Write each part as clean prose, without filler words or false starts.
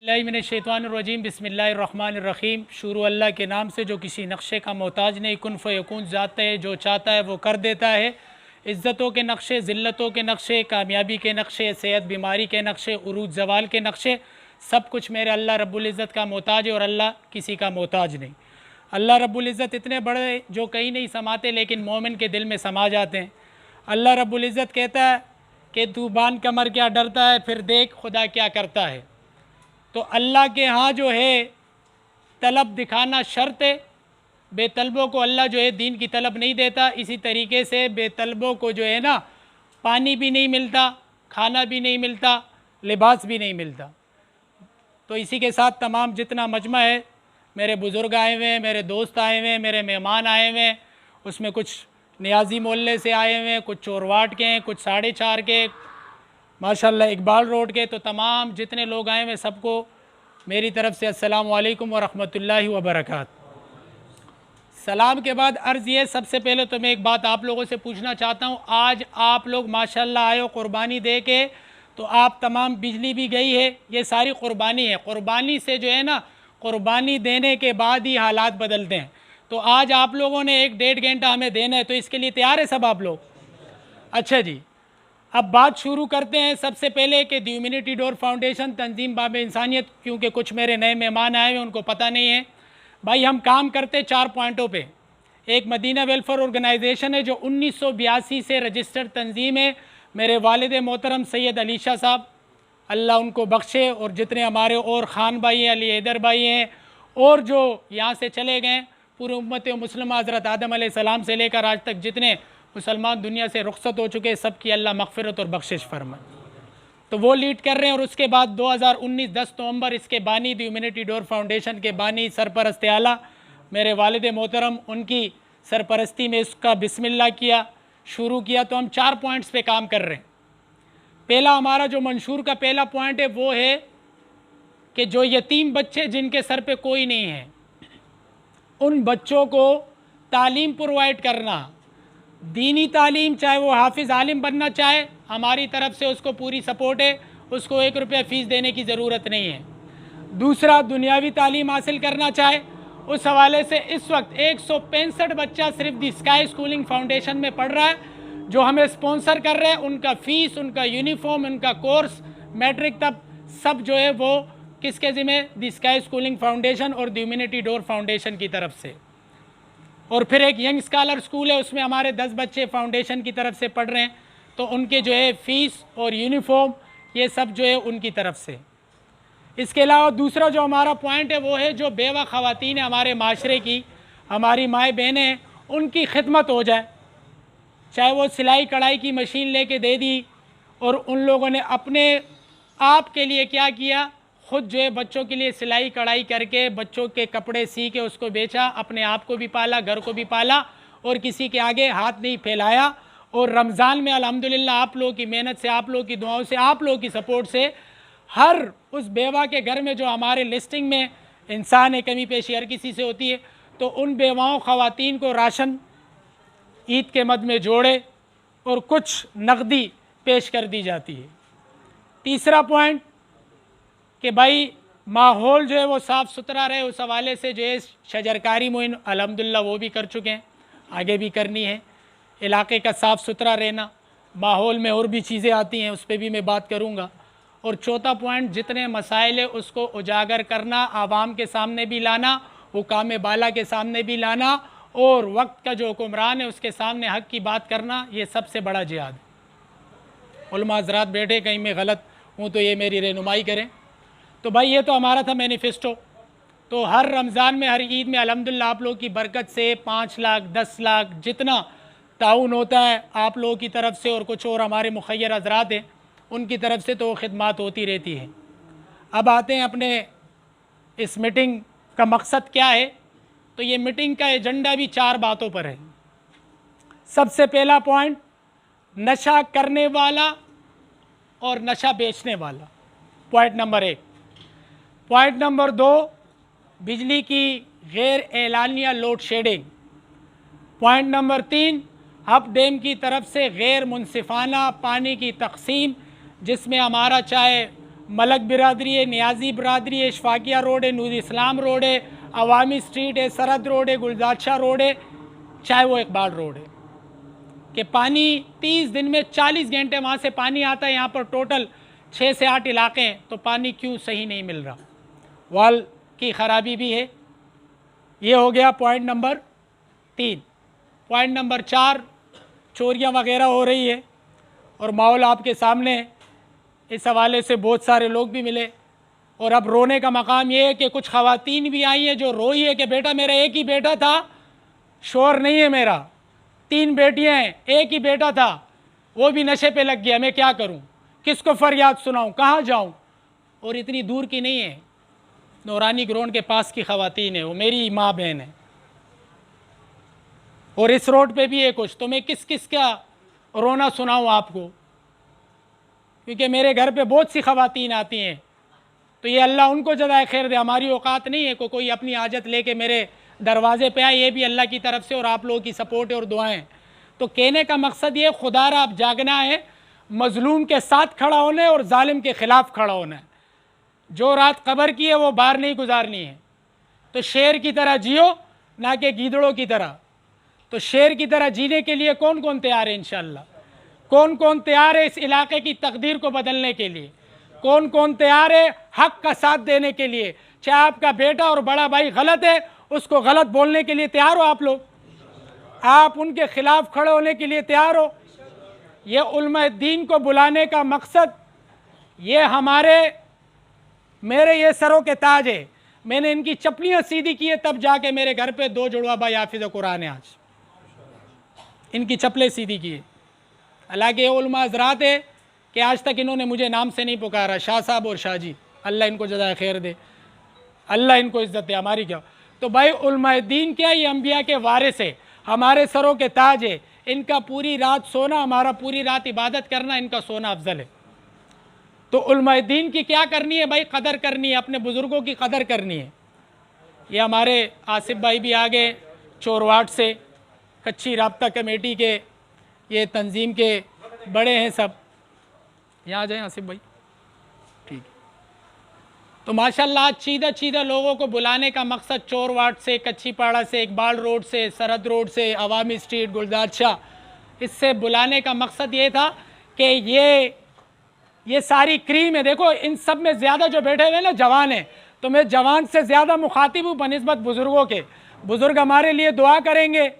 बिस्मिल्लाहिर्रहमानिर्रहीम बिस्मिल्लाहिर्रहमानिर्रहीम। शुरू अल्लाह के नाम से जो किसी नक्शे का मोहताज नहीं, कुन फ़यकून ज़ात है, जो चाहता है वो कर देता है। इज़्ज़तों के नक्शे, ज़िल्लतों के नक्शे, कामयाबी के नक्शे, सेहत बीमारी के नक्शे, उरूज ज़वाल के नक्शे, सब कुछ मेरे अल्लाह रब्बुल इज़्ज़त का मोहताज है और अल्लाह किसी का मोहताज नहीं। अल्लाह रब्बुल इज़्ज़त इतने बड़े जो कहीं नहीं समाते लेकिन मोमिन के दिल में समा जाते हैं। अल्लाह रब्बुल इज़्ज़त कहता है कि तू बान कमर क्या डरता है, फिर देख खुदा क्या करता है। तो अल्लाह के यहाँ जो है तलब दिखाना शर्त है। बेतलबों को अल्लाह जो है दीन की तलब नहीं देता। इसी तरीके से बेतलबों को जो है ना पानी भी नहीं मिलता, खाना भी नहीं मिलता, लिबास भी नहीं मिलता। तो इसी के साथ तमाम जितना मजमा है, मेरे बुज़ुर्ग आए हुए हैं, मेरे दोस्त आए हुए हैं, मेरे मेहमान आए हुए हैं, उसमें कुछ नियाजी मोहल्ले से आए हुए हैं, कुछ चोरवाट के हैं, कुछ 4.5 के, माशाल्लाह इकबाल रोड के। तो तमाम जितने लोग आए हुए सबको मेरी तरफ़ से अस्सलामु अलैकुम व रहमतुल्लाहि व बरकातहू। सलाम के बाद अर्ज़ ये, सबसे पहले तो मैं एक बात आप लोगों से पूछना चाहता हूँ। आज आप लोग माशाल्लाह आए हो क़ुरबानी दे के, तो आप तमाम बिजली भी गई है, ये सारी क़ुरबानी है। क़ुरबानी से जो है ना, क़ुरबानी देने के बाद ही हालात बदलते हैं। तो आज आप लोगों ने 1-1.5 घंटा हमें देना है, तो इसके लिए तैयार है सब आप लोग? अच्छा जी, अब बात शुरू करते हैं। सबसे पहले कि द ह्यूमैनिटी डोर फाउंडेशन तंजीम बाब इंसानियत, क्योंकि कुछ मेरे नए मेहमान आए हैं उनको पता नहीं है। भाई हम काम करते 4 पॉइंटों पे। एक मदीना वेलफेयर ऑर्गेनाइजेशन है जो 1982 से रजिस्टर्ड तंजीम है। मेरे वालिद मोहतरम सैयद अली शाह साहब, अल्लाह उनको बख्शे, और जितने हमारे और ख़ान भाई हैं, अली हैदर भाई हैं, और जो यहाँ से चले गए पूरी उम्मत मुस्लिमा हज़रत आदम अलैहिस्सलाम से लेकर आज तक जितने मुसलमान दुनिया से रुखसत हो चुके, सब की अल्लाह मग़फ़िरत और बख्शिश फरमाए। तो वो लीड कर रहे हैं। और उसके बाद 2019 10 नवंबर इसके बानी, द ह्यूमैनिटी डोर फाउंडेशन के बानी सरपरस्त आला मेरे वालिद मोहतरम, उनकी सरपरस्ती में इसका बिस्मिल्लाह किया, शुरू किया। तो हम 4 पॉइंट्स पे काम कर रहे हैं। पहला हमारा जो मंशूर का पहला पॉइंट है वो है कि जो यतीम बच्चे जिनके सर पे कोई नहीं है, उन बच्चों को तालीम प्रोवाइड करना, दीनी तालीम, चाहे वो हाफिज़ आलिम बनना चाहे, हमारी तरफ से उसको पूरी सपोर्ट है, उसको 1 रुपया फ़ीस देने की ज़रूरत नहीं है। दूसरा, दुनियावी तालीम हासिल करना चाहे, उस हवाले से इस वक्त 165 बच्चा सिर्फ दी स्काई स्कूलिंग फाउंडेशन में पढ़ रहा है, जो हमें स्पॉन्सर कर रहे हैं। उनका फ़ीस, उनका यूनिफॉर्म, उनका कोर्स, मैट्रिक तक सब जो है वो किसके ज़िम्मे? दी स्काई स्कूलिंग फाउंडेशन और द ह्यूमैनिटी डोर फाउंडेशन की तरफ से। और फिर एक यंग स्कॉलर स्कूल है, उसमें हमारे 10 बच्चे फाउंडेशन की तरफ से पढ़ रहे हैं। तो उनके जो है फ़ीस और यूनिफॉर्म ये सब जो है उनकी तरफ से। इसके अलावा दूसरा जो हमारा पॉइंट है वो है जो बेवा ख़वातीन है हमारे माशरे की, हमारी माएँ बहनें हैं, उनकी खिदमत हो जाए। चाहे वो सिलाई कढ़ाई की मशीन लेके दे दी, और उन लोगों ने अपने आप के लिए क्या किया, ख़ुद जो है बच्चों के लिए सिलाई कढ़ाई करके, बच्चों के कपड़े सी के उसको बेचा, अपने आप को भी पाला, घर को भी पाला, और किसी के आगे हाथ नहीं फैलाया। और रमज़ान में अल्हम्दुलिल्लाह आप लोगों की मेहनत से, आप लोगों की दुआओं से, आप लोगों की सपोर्ट से, हर उस बेवा के घर में जो हमारे लिस्टिंग में इंसान है, कमी पेशी हर किसी से होती है, तो उन बेवाओं ख़वातीन को राशन ईद के मद में जोड़े और कुछ नकदी पेश कर दी जाती है। तीसरा पॉइंट कि भाई माहौल जो है वो साफ़ सुथरा रहे, उस हवाले से जो है शजरकारी मुहिम अल्हम्दुलिल्लाह वो भी कर चुके हैं, आगे भी करनी है। इलाके का साफ़ सुथरा रहना, माहौल में और भी चीज़ें आती हैं, उस पर भी मैं बात करूँगा। और चौथा पॉइंट, जितने मसाइल है उसको उजागर करना, आवाम के सामने भी लाना, हुकाम बाला के सामने भी लाना, और वक्त का जो हुक्मरान है उसके सामने हक़ की बात करना, ये सबसे बड़ा जिहाद है। उलमा हज़रात बैठे, कहीं मैं गलत हूँ तो ये मेरी रहनुमाई करें। तो भाई ये तो हमारा था मैनिफेस्टो। तो हर रमज़ान में, हर ईद में अल्हम्दुलिल्लाह आप लोगों की बरकत से 5 लाख 10 लाख जितना ताउन होता है आप लोगों की तरफ से, और कुछ और हमारे मुखय्यर हज़रात हैं उनकी तरफ से, तो खिदमत होती रहती है। अब आते हैं अपने इस मीटिंग का मकसद क्या है। तो ये मीटिंग का एजेंडा भी 4 बातों पर है। सबसे पहला पॉइंट, नशा करने वाला और नशा बेचने वाला, पॉइंट नंबर 1। पॉइंट नंबर 2, बिजली की गैर एलानिया load shedding. Point number 3, Hub dam की तरफ से गैर मुनसिफाना पानी की तकसीम, जिसमें हमारा चाहे मलक बिरादरी है, नियाजी बिरादरी है, इशफाकिया रोड है, नूर इस्लाम रोड है, अवामी स्ट्रीट है, सरहद रोड है, गुलजार शाह रोड है, चाहे वो इकबाल रोड है, कि पानी 30 दिन में 40 घंटे वहाँ से पानी आता है। यहाँ पर टोटल 6 से 8 इलाके हैं, तो पानी क्यों सही नहीं मिल रहा? वाल की ख़राबी भी है। ये हो गया पॉइंट नंबर 3। पॉइंट नंबर 4, चोरियाँ वगैरह हो रही है और माहौल आपके सामने है। इस हवाले से बहुत सारे लोग भी मिले और अब रोने का मकाम ये है कि कुछ ख़वातीन भी आई हैं जो रोई है कि बेटा मेरा एक ही बेटा था, शोहर नहीं है मेरा, 3 बेटियां हैं, एक ही बेटा था, वो भी नशे पे लग गया, मैं क्या करूं, किसको फरियाद सुनाऊं, कहाँ जाऊं? और इतनी दूर की नहीं है, नूरानी ग्राउंड के पास की ख़वातीन है, वो मेरी माँ बहन है। और इस रोड पे भी है कुछ, तो मैं किस किस का रोना सुनाऊं आपको, क्योंकि मेरे घर पे बहुत सी ख़वातीन आती हैं। तो ये अल्लाह उनको जज़ाए खैर दे, हमारी औकात नहीं है कोई अपनी हाजत लेके मेरे दरवाज़े पे आए, ये भी अल्लाह की तरफ से और आप लोगों की सपोर्ट और दुआएं। तो कहने का मकसद ये, खुदारा अब जागना है, मजलूम के साथ खड़ा होना है और जालिम के ख़िलाफ़ खड़ा होना है। जो रात कब्र की है वो बाहर नहीं गुजारनी है। तो शेर की तरह जियो, ना कि गीदड़ों की तरह। तो शेर की तरह जीने के लिए कौन कौन तैयार है? इंशाअल्लाह कौन कौन तैयार है इस इलाके की तकदीर को बदलने के लिए? कौन कौन तैयार है हक का साथ देने के लिए? चाहे आपका बेटा और बड़ा भाई गलत है, उसको गलत बोलने के लिए तैयार हो आप लोग? आप उनके खिलाफ खड़े होने के लिए तैयार हो? ये उलमा दीन को बुलाने का मकसद, ये मेरे ये सरों के ताज है। मैंने इनकी चपलियां सीधी की है, तब जाके मेरे घर पे 2 जुड़वा भाई हाफिज़ कुरान है, आज इनकी चप्पलें सीधी की है। हालांकि ये उलमा हज़रात है कि आज तक इन्होंने मुझे नाम से नहीं पुकारा, शाह साहब और शाह जी, अल्लाह इनको जज़ाए खैर दे, अल्लाह इनको इज़्ज़त दे, हमारी क्या। तो भाई उलमा दीन क्या, ये अंबिया के वारिस है, हमारे सरों के ताज है। इनका पूरी रात सोना, हमारा पूरी रात इबादत करना, इनका सोना अफजल है। तो उलमा दीन की क्या करनी है भाई? कदर करनी है, अपने बुज़ुर्गों की कदर करनी है। ये हमारे आसिफ भाई भी आ गए चोरवाट से, कच्ची राब्ता कमेटी के, ये तंजीम के बड़े हैं सब, यहाँ आ जाएँ आसिफ भाई, ठीक। तो माशाल्लाह चीदा लोगों को बुलाने का मकसद चोरवाट से, कच्ची पाड़ा से, इकबाल रोड से, सरहद रोड से, अवामी स्ट्रीट, गुलजार शाह, इससे बुलाने का मकसद ये था कि ये सारी क्रीम है। देखो इन सब में ज़्यादा जो बैठे हुए ना जवान हैं, तो मैं जवान से ज़्यादा मुखातिब हूँ बनिस्बत बुज़ुर्गों के। बुज़ुर्ग हमारे लिए दुआ करेंगे,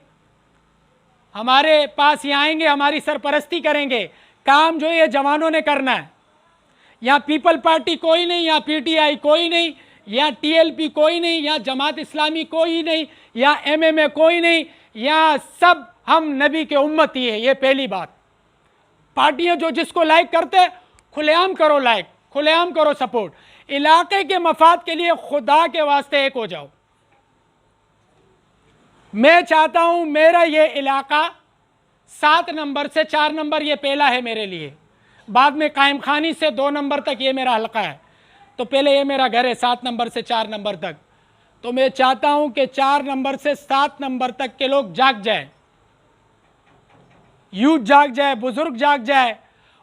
हमारे पास यहाँ आएंगे, हमारी सरपरस्ती करेंगे। काम जो ये जवानों ने करना है। यहाँ पीपल पार्टी कोई नहीं, यहाँ पीटीआई कोई नहीं, यहाँ टीएलपी कोई नहीं, यहाँ जमात इस्लामी कोई नहीं, यहाँ एमएमए कोई नहीं, यहाँ सब हम नबी के उम्मती हैं। ये पहली बात। पार्टियाँ जो जिसको लाइक करते, खुलेआम करो लाइक, खुलेआम करो सपोर्ट। इलाके के मफाद के लिए खुदा के वास्ते एक हो जाओ। मैं चाहता हूं मेरा ये इलाका 7 नंबर से 4 नंबर, ये पहला है मेरे लिए, बाद में कायम खानी से 2 नंबर तक ये मेरा हल्का है। तो पहले ये मेरा घर है 7 नंबर से 4 नंबर तक। तो मैं चाहता हूं कि 4 नंबर से 7 नंबर तक के लोग जाग जाए, यूथ जाग जाए, बुजुर्ग जाग जाए।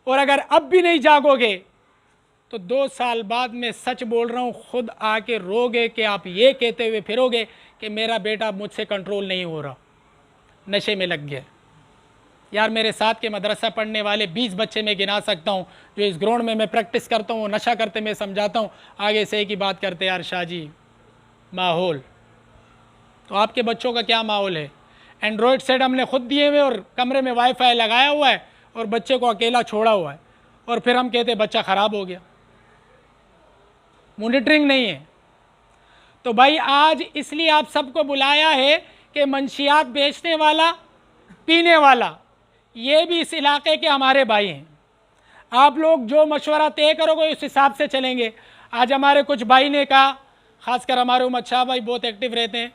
और अगर अब भी नहीं जागोगे तो 2 साल बाद में सच बोल रहा हूँ, खुद आके रोगे कि आप ये कहते हुए फिरोगे कि मेरा बेटा मुझसे कंट्रोल नहीं हो रहा, नशे में लग गया। यार मेरे साथ के मदरसा पढ़ने वाले 20 बच्चे मैं गिना सकता हूँ जो इस ग्राउंड में मैं प्रैक्टिस करता हूँ, नशा करते मैं समझाता हूँ, आगे से एक ही बात करते यार शाह जी माहौल। तो आपके बच्चों का क्या माहौल है? एंड्रॉयड सेट हमने खुद दिए हुए और कमरे में वाईफाई लगाया हुआ है और बच्चे को अकेला छोड़ा हुआ है, और फिर हम कहते बच्चा ख़राब हो गया। मॉनिटरिंग नहीं है। तो भाई आज इसलिए आप सबको बुलाया है कि मंशियात बेचने वाला, पीने वाला, ये भी इस इलाके के हमारे भाई हैं। आप लोग जो मशवरा तय करोगे उस हिसाब से चलेंगे। आज हमारे कुछ भाई ने कहा, ख़ासकर हमारे उमर शाह भाई बहुत एक्टिव रहते हैं,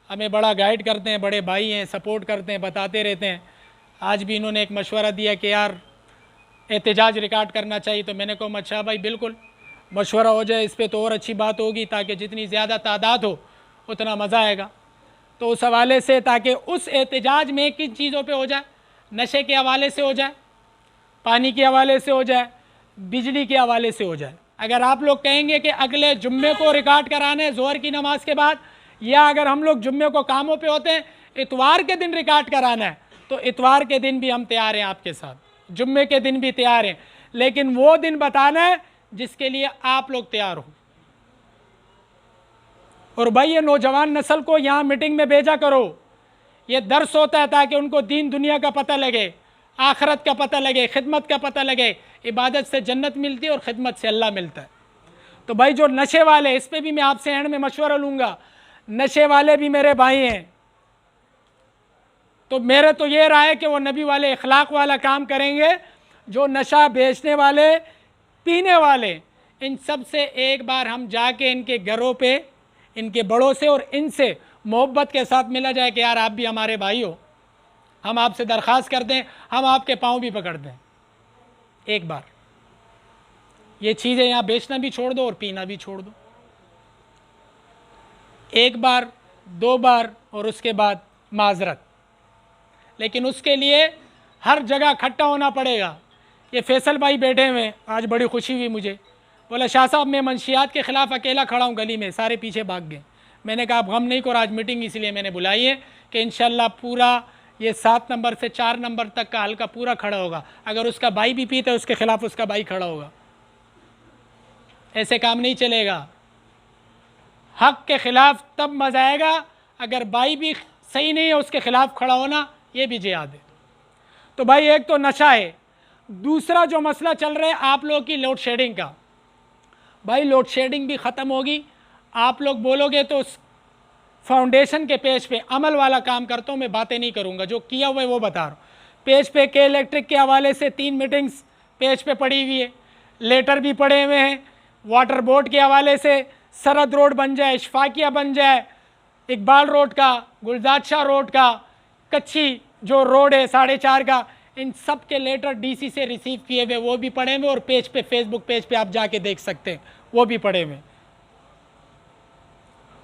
हमें बड़ा गाइड करते हैं, बड़े भाई हैं, सपोर्ट करते हैं, बताते रहते हैं। आज भी इन्होंने एक मशवरा दिया कि यार एहतजाज रिकॉर्ड करना चाहिए। तो मैंने कहा उमर शाह भाई बिल्कुल मशवरा हो जाए, इस पर तो और अच्छी बात होगी, ताकि जितनी ज़्यादा तादाद हो उतना मज़ा आएगा। तो उस हवाले से, ताकि उस एहतजाज में किन चीज़ों पे हो जाए, नशे के हवाले से हो जाए, पानी के हवाले से हो जाए, बिजली के हवाले से हो जाए। अगर आप लोग कहेंगे कि अगले जुम्मे को रिकॉर्ड कराना है ज़ोहर की नमाज के बाद, या अगर हम लोग जुम्मे को कामों पे होते हैं इतवार के दिन रिकॉर्ड कराना है, तो इतवार के दिन भी हम तैयार हैं आपके साथ, जुम्मे के दिन भी तैयार हैं, लेकिन वो दिन बताना है जिसके लिए आप लोग तैयार हो। और भाई ये नौजवान नस्ल को यहाँ मीटिंग में भेजा करो, ये दर्स होता है ताकि उनको दीन दुनिया का पता लगे, आखरत का पता लगे, खिदमत का पता लगे। इबादत से जन्नत मिलती है और ख़िदमत से अल्लाह मिलता है। तो भाई जो नशे वाले, इस पर भी मैं आपसे एंड में मशवरा लूँगा, नशे वाले भी मेरे भाई हैं, तो मेरे तो ये राय है कि वो नबी वाले इखलाक वाला काम करेंगे। जो नशा बेचने वाले, पीने वाले, इन सब से एक बार हम जाके इनके घरों पे, इनके बड़ों से और इनसे मोहब्बत के साथ मिला जाए कि यार आप भी हमारे भाई हो, हम आपसे दरख्वास्त करते हैं, हम आपके पाँव भी पकड़ दें। एक बार ये चीज़ें यहाँ बेचना भी छोड़ दो और पीना भी छोड़ दो, एक बार, दो बार, और उसके बाद माजरत। लेकिन उसके लिए हर जगह इकट्ठा होना पड़ेगा। ये फैसल भाई बैठे हुए, आज बड़ी खुशी हुई मुझे, बोला शाह साहब मैं मंशियात के ख़िलाफ़ अकेला खड़ा हूँ गली में, सारे पीछे भाग गए। मैंने कहा आप गम नहीं करो, आज मीटिंग इसलिए मैंने बुलाई है कि इंशाल्लाह पूरा ये 7 नंबर से 4 नंबर तक का हल्का पूरा खड़ा होगा। अगर उसका भाई भी पीता है उसके ख़िलाफ़ उसका भाई खड़ा होगा। ऐसे काम नहीं चलेगा। हक़ के ख़िलाफ़ तब मज़ा आएगा अगर भाई भी सही नहीं है, उसके ख़िलाफ़ खड़ा होना ये भी जिहाद है। तो भाई एक तो नशा है, दूसरा जो मसला चल रहा है आप लोगों की लोड शेडिंग का। भाई लोड शेडिंग भी ख़त्म होगी। आप लोग बोलोगे तो उस फाउंडेशन के पेज पे अमल वाला काम करता हूँ, मैं बातें नहीं करूँगा, जो किया हुआ है वो बता रहा हूँ। पेज पे के इलेक्ट्रिक के हवाले से 3 मीटिंग्स पेज पे पड़ी हुई है, लेटर भी पड़े हुए हैं। वाटर बोर्ड के हवाले से सरहद रोड बन जाए, इशफाकिया बन जाए, इकबाल रोड का, गुलजाद शाह रोड का, कच्ची जो रोड है 4.5 का, इन सब के लेटर डीसी से रिसीव किए हुए वो भी पड़े हुए, और पेज पे, फेसबुक पेज पे आप जाके देख सकते हैं, वो भी पड़े हुए।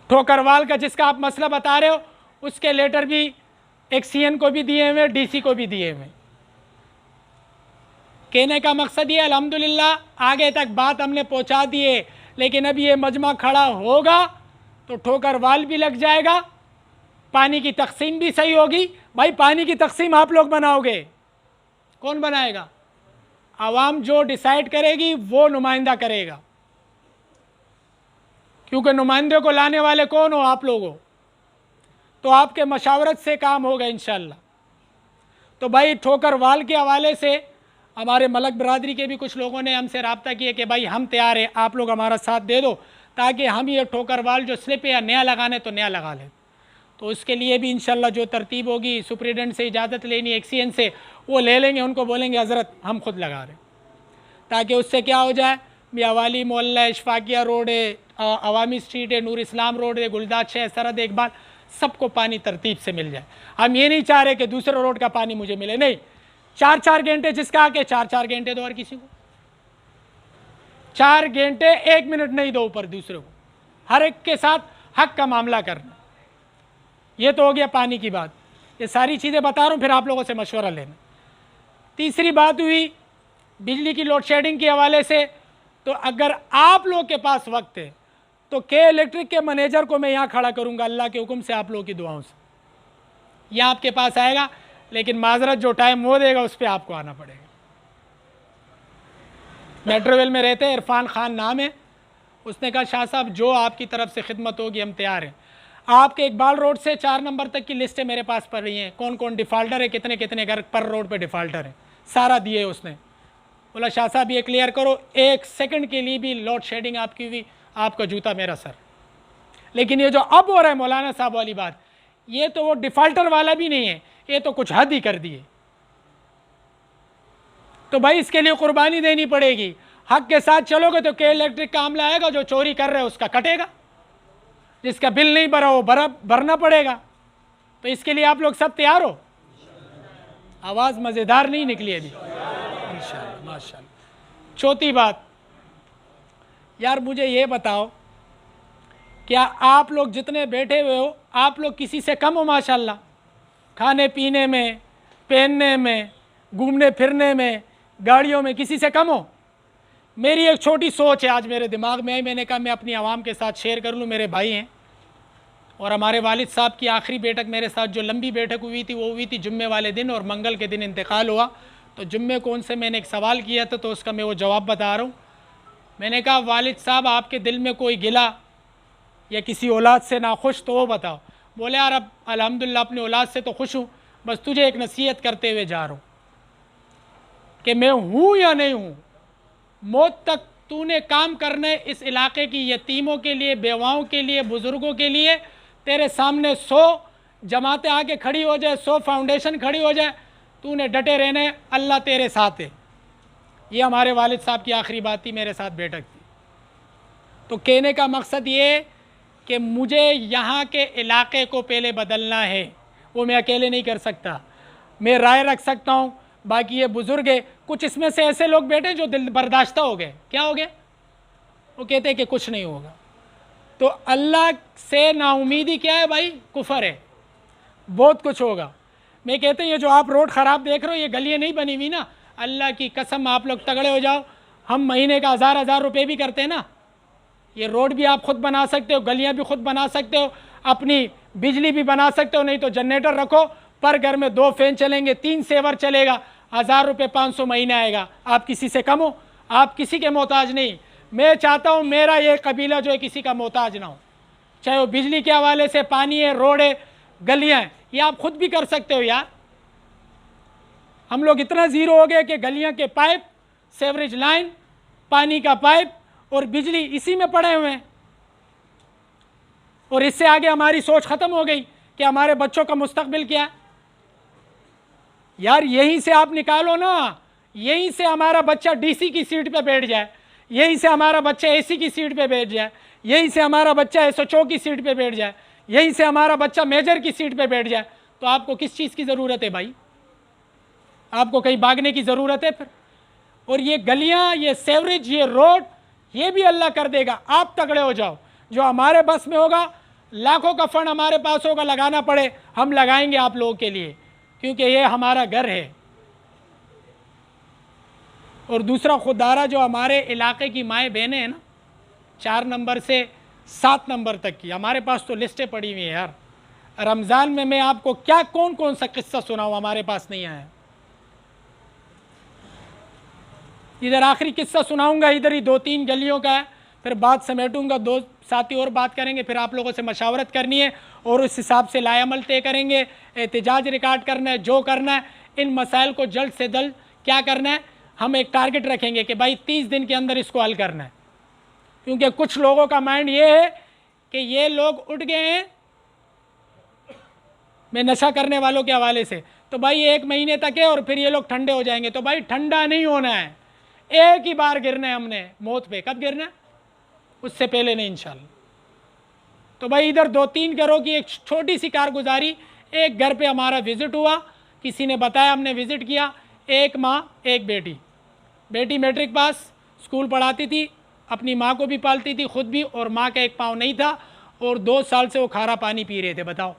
ठोकरवाल का जिसका आप मसला बता रहे हो उसके लेटर भी एक सीएन को भी दिए हुए, डीसी को भी दिए हुए। कहने का मकसद ये अल्हम्दुलिल्लाह आगे तक बात हमने पहुंचा दी है, लेकिन अब ये मजमा खड़ा होगा तो ठोकरवाल भी लग जाएगा, पानी की तकसीम भी सही होगी। भाई पानी की तकसीम आप लोग बनाओगे, कौन बनाएगा? आवाम जो डिसाइड करेगी वो नुमाइंदा करेगा, क्योंकि नुमाइंदे को लाने वाले कौन हो? आप लोग हो। तो आपके मशावरत से काम होगा इंशाअल्लाह। तो भाई ठोकरवाल के हवाले से हमारे मलक बरादरी के भी कुछ लोगों ने हमसे रब्ता किया कि भाई हम तैयार हैं, आप लोग हमारा साथ दे दो ताकि हम ये ठोकरवाल जो स्लिप है या नया लगाने तो नया लगा लें। तो उसके लिए भी इंशाल्लाह जो तरतीब होगी, सुप्रीडेंट से इजाज़त लेनी, एक्सीएन से, वो ले लेंगे, उनको बोलेंगे हज़रत हम खुद लगा रहे, ताकि उससे क्या हो जाए, मियावाली मोहल्ला, इशफाकिया रोड है, अवामी स्ट्रीट है, नूर इस्लाम रोड है, गुलदाद शहर, सरहद इकबाल, सबको पानी तरतीब से मिल जाए। हम ये नहीं चाह रहे कि दूसरे रोड का पानी मुझे मिले, नहीं, 4-4 घंटे जिसका आके 4-4 घंटे दो, और किसी को 4 घंटे 1 मिनट नहीं दो ऊपर दूसरे को, हर एक के साथ हक का मामला करना। ये तो हो गया पानी की बात। ये सारी चीज़ें बता रहा हूँ, फिर आप लोगों से मशवरा लेना। तीसरी बात हुई बिजली की लोड शेडिंग के हवाले से। तो अगर आप लोग के पास वक्त है तो के इलेक्ट्रिक के मैनेजर को मैं यहाँ खड़ा करूँगा, अल्लाह के हुक्म से, आप लोगों की दुआओं से, यह आपके पास आएगा, लेकिन माजरत जो टाइम वो देगा उस पर आपको आना पड़ेगा। मेट्रोवेल में रहते हैं, इरफान खान नाम है, उसने कहा शाह साहब जो आपकी तरफ से खिदमत होगी हम तैयार हैं। आपके इकबाल रोड से 4 नंबर तक की लिस्टें मेरे पास पड़ रही हैं, कौन कौन डिफ़ाल्टर है, कितने कितने घर पर रोड पे डिफ़ाल्टर है, सारा दिए उसने। बोला शाह साहब ये क्लियर करो, 1 सेकंड के लिए भी लोड शेडिंग आपकी हुई, आपका जूता मेरा सर। लेकिन ये जो अब हो रहा है मौलाना साहब वाली बात, ये तो वो डिफ़ाल्टर वाला भी नहीं है, ये तो कुछ हद ही कर दिए। तो भाई इसके लिए कुर्बानी देनी पड़ेगी। हक के साथ चलोगे तो के इलेक्ट्रिक का मामला आएगा, जो चोरी कर रहे हैं उसका कटेगा, जिसका बिल नहीं भरा वो भरना पड़ेगा। तो इसके लिए आप लोग सब तैयार हो? आवाज़ मज़ेदार नहीं निकली अभी, इंशाअल्लाह माशाअल्लाह। चौथी बात, यार मुझे ये बताओ, क्या आप लोग जितने बैठे हुए हो आप लोग किसी से कम हो? माशाअल्लाह, खाने पीने में, पहनने में, घूमने फिरने में, गाड़ियों में, किसी से कम हो? मेरी एक छोटी सोच है आज मेरे दिमाग में, मैंने कहा मैं अपनी आवाम के साथ शेयर कर लूँ। मेरे भाई हैं और हमारे वालिद साहब की आखिरी बैठक मेरे साथ जो लंबी बैठक हुई थी वो हुई थी जुम्मे वाले दिन, और मंगल के दिन इंतकाल हुआ। तो जुम्मे को उनसे मैंने एक सवाल किया था, तो उसका मैं वो जवाब बता रहा हूँ। मैंने कहा वालिद साहब आपके दिल में कोई गिला या किसी औलाद से नाखुश तो वो बताओ। बोले यार अब अल्हम्दुलिल्लाह अपनी औलाद से तो खुश हूँ, बस तुझे एक नसीहत करते हुए जा रहा हूँ कि मैं हूँ या नहीं हूँ, मौत तक तूने काम करने इस इलाके की यतीमों के लिए, बेवाओं के लिए, बुज़ुर्गों के लिए। तेरे सामने 100 जमातें आके खड़ी हो जाए, 100 फाउंडेशन खड़ी हो जाए, तूने डटे रहने, अल्लाह तेरे साथ है। ये हमारे वालिद साहब की आखिरी बात थी, मेरे साथ बैठक थी। तो कहने का मकसद ये कि मुझे यहाँ के इलाके को पहले बदलना है, वो मैं अकेले नहीं कर सकता। मैं राय रख सकता हूँ, बाकी ये बुज़ुर्ग है, कुछ इसमें से ऐसे लोग बैठे जो दिल बर्दाश्ता हो गए। क्या हो गए? वो कहते हैं कि कुछ नहीं होगा। तो अल्लाह से नाउमीदी क्या है भाई? कुफर है। बहुत कुछ होगा। मैं कहते हैं ये जो आप रोड ख़राब देख रहे हो, ये गलियाँ नहीं बनी हुई ना, अल्लाह की कसम आप लोग तगड़े हो जाओ, हम महीने का 1000 रुपये भी करते हैं ना। ये रोड भी आप खुद बना सकते हो, गलियां भी खुद बना सकते हो, अपनी बिजली भी बना सकते हो, नहीं तो जनरेटर रखो, पर घर में 2 फैन चलेंगे, 3 सेवर चलेगा, 1000 रुपये 500 महीना आएगा। आप किसी से कम हो, आप किसी के मोहताज नहीं। मैं चाहता हूँ मेरा ये कबीला जो है किसी का मोहताज ना हो, चाहे वो बिजली के हवाले से, पानी है, रोड है, गलियाँ हैं, ये आप खुद भी कर सकते हो यार। हम लोग इतना ज़ीरो हो गए कि गलियाँ के पाइप, सेवरेज लाइन, पानी का पाइप और बिजली इसी में पड़े हुए हैं। और इससे आगे हमारी सोच ख़त्म हो गई कि हमारे बच्चों का मुस्तकबिल क्या है। यार यहीं से आप निकालो ना, यहीं से हमारा बच्चा डीसी की सीट पे बैठ जाए, यहीं से हमारा बच्चा एसी की सीट पे बैठ जाए, यहीं से हमारा बच्चा एसएचओ की सीट पे बैठ जाए, यहीं से हमारा बच्चा मेजर की सीट पे बैठ जाए, तो आपको किस चीज़ की ज़रूरत है भाई? आपको कहीं भागने की ज़रूरत है फिर? और ये गलियाँ, ये सेवरेज, ये रोड, ये भी अल्लाह कर देगा। आप तगड़े हो जाओ, जो हमारे बस में होगा, लाखों का फंड हमारे पास होगा, लगाना पड़े हम लगाएंगे आप लोगों के लिए, क्योंकि ये हमारा घर है। और दूसरा खुदारा जो हमारे इलाके की माएँ बहनें हैं ना, 4 नंबर से 7 नंबर तक की, हमारे पास तो लिस्टें पड़ी हुई हैं यार। रमज़ान में मैं आपको क्या कौन कौन सा किस्सा सुनाऊँ, हमारे पास नहीं आया। इधर आखिरी किस्सा सुनाऊंगा, इधर ही 2-3 गलियों का है, फिर बात समेटूंगा, 2 साथी और बात करेंगे, फिर आप लोगों से मशावरत करनी है और उस हिसाब से लाएअमल तय करेंगे, एहतजाज रिकॉर्ड करना है, जो करना है। इन मसाइल को जल्द से जल्द क्या करना है, हम एक टारगेट रखेंगे कि भाई 30 दिन के अंदर इसको हल करना है। क्योंकि कुछ लोगों का माइंड ये है कि ये लोग उठ गए हैं मैं नशा करने वालों के हवाले से, तो भाई 1 महीने तक है और फिर ये लोग ठंडे हो जाएंगे। तो भाई ठंडा नहीं होना है, एक ही बार गिरना है हमने मौत पे। कब गिरना है? उससे पहले नहीं इंशाल्लाह। तो भाई इधर 2-3 घरों की एक छोटी सी कारगुजारी। एक घर पे हमारा विज़िट हुआ, किसी ने बताया, हमने विज़िट किया। 1 माँ 1 बेटी, बेटी मैट्रिक पास, स्कूल पढ़ाती थी, अपनी माँ को भी पालती थी, खुद भी, और माँ का एक पाँव नहीं था, और 2 साल से वो खारा पानी पी रहे थे। बताओ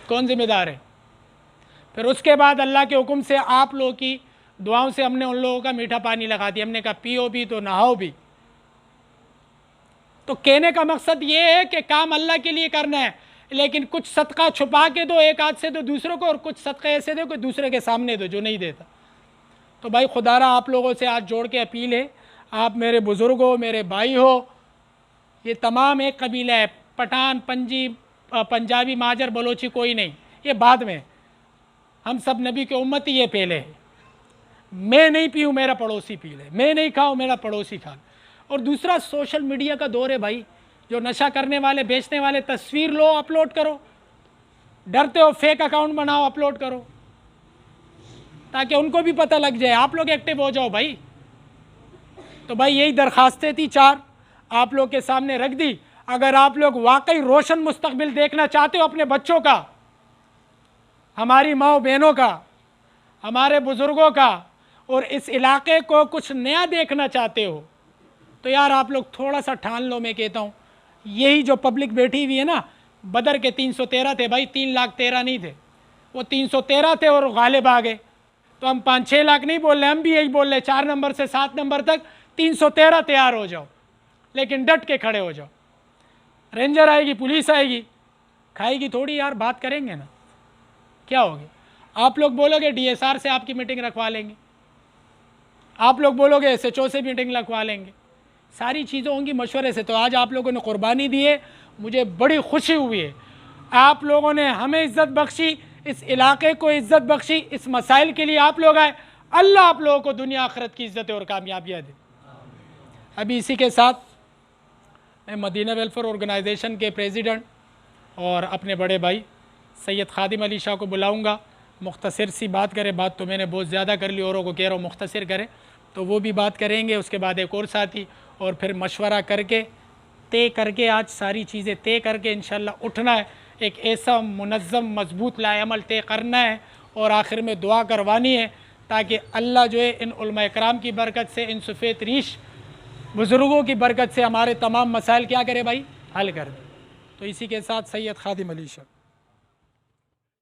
कौन जिम्मेदार है? फिर उसके बाद अल्लाह के हुक्म से, आप लोगों की दुआओं से, हमने उन लोगों का मीठा पानी लगा दिया। हमने कहा पियो भी तो नहाओ भी। तो कहने का मकसद ये है कि काम अल्लाह के लिए करना है, लेकिन कुछ सदका छुपा के दो, एक हाथ से दो दूसरों को, और कुछ सदका ऐसे दो कि दूसरे के सामने दो जो नहीं देता। तो भाई खुदारा आप लोगों से आज जोड़ के अपील है, आप मेरे बुज़ुर्ग हो, मेरे भाई हो, ये तमाम एक कबीला है, पठान, पंजाबी, माजर, बलोची कोई नहीं, ये बाद में। हम सब नबी के उम्मत ही, ये पहले है। मैं नहीं पीऊँ मेरा पड़ोसी पी ले, मैं नहीं खाऊँ मेरा पड़ोसी खा। और दूसरा सोशल मीडिया का दौर है भाई, जो नशा करने वाले, बेचने वाले, तस्वीर लो, अपलोड करो, डरते हो फेक अकाउंट बनाओ, अपलोड करो, ताकि उनको भी पता लग जाए। आप लोग एक्टिव हो जाओ भाई। तो भाई यही दरखास्तें थी 4, आप लोग के सामने रख दी। अगर आप लोग वाकई रोशन मुस्तकबिल देखना चाहते हो अपने बच्चों का, हमारी माओ बहनों का, हमारे बुज़ुर्गों का, और इस इलाके को कुछ नया देखना चाहते हो, तो यार आप लोग थोड़ा सा ठान लो। मैं कहता हूँ यही जो पब्लिक बैठी हुई है ना, बदर के 313 थे भाई, 3,13,000 नहीं थे, वो 313 थे और गालिब आ गए। तो हम 5-6 लाख नहीं बोल रहे, हम भी यही बोल रहे 4 नंबर से 7 नंबर तक 313 तैयार हो जाओ, लेकिन डट के खड़े हो जाओ। रेंजर आएगी, पुलिस आएगी, खाएगी थोड़ी यार, बात करेंगे ना, क्या होगी। आप लोग बोलोगे DSR से आपकी मीटिंग रखवा लेंगे, आप लोग बोलोगे SHO से मीटिंग रखवा लेंगे, सारी चीज़ें होंगी मशवरे से। तो आज आप लोगों ने कुर्बानी दी है, मुझे बड़ी खुशी हुई है। आप लोगों ने हमें इज़्ज़त बख्शी, इस इलाके को इज़्ज़त बख्शी, इस मसाइल के लिए आप लोग आए। अल्लाह आप लोगों को दुनिया आखिरत की इज़्ज़त और कामयाबियाँ दे। अभी इसी के साथ मैं मदीना वेलफेयर ऑर्गेनाइजेशन के प्रेसिडेंट और अपने बड़े भाई सैयद खादिम अली शाह को बुलाऊंगा, मुख्तसर सी बात करें। बात तो मैंने बहुत ज़्यादा कर ली, औरों को कह रहा हूँ मुख्तसर करें, तो वो भी बात करेंगे। उसके बाद एक और साथी, और फिर मशवरा करके तय करके, आज सारी चीज़ें तय करके इंशाअल्लाह उठना है। एक ऐसा मुनज़्ज़म मजबूत लाएअमल तय करना है और आखिर में दुआ करवानी है, ताकि अल्लाह जो है इन उलमा इकराम की बरकत से, इन सफ़ेद रीश बुज़ुर्गों की बरकत से हमारे तमाम मसाइल क्या करे भाई, हल कर दे। तो इसी के साथ सैयद खादिम अली शाह।